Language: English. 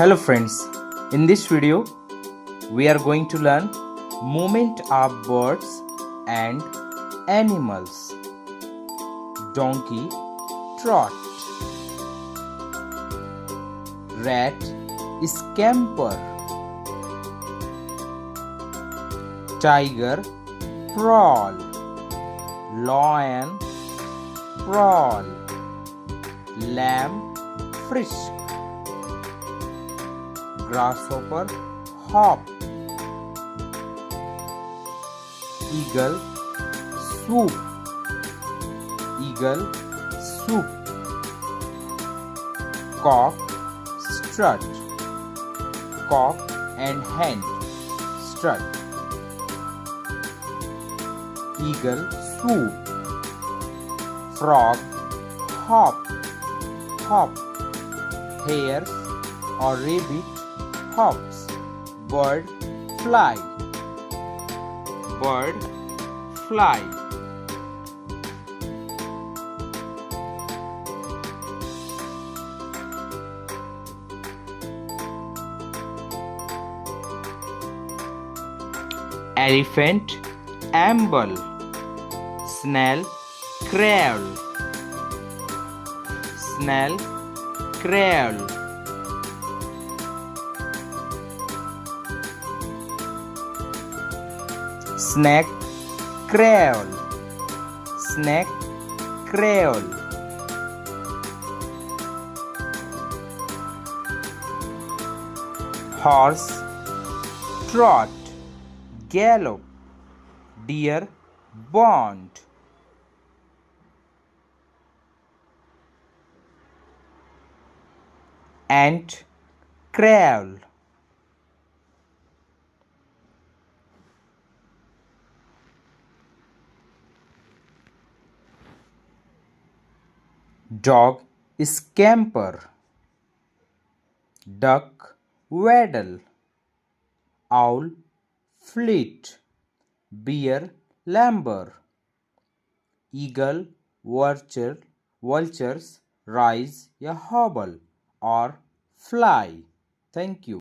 Hello friends, in this video we are going to learn movement of birds and animals. Donkey trot, rat scamper, tiger prowl, lion prowl, lamb frisk, grasshopper hop, eagle swoop, eagle swoop, cock strut, cock and hen strut, eagle swoop, frog hop, hop, hare or rabbit hops, bird fly, bird fly. Elephant amble, snail crawl, snail crawl, snake crawl, snake crawl, horse trot, gallop, deer bound, ant crawl, dog scamper, duck waddle, owl flit, bear lamber, eagle vultures rise a hobble or fly. Thank you.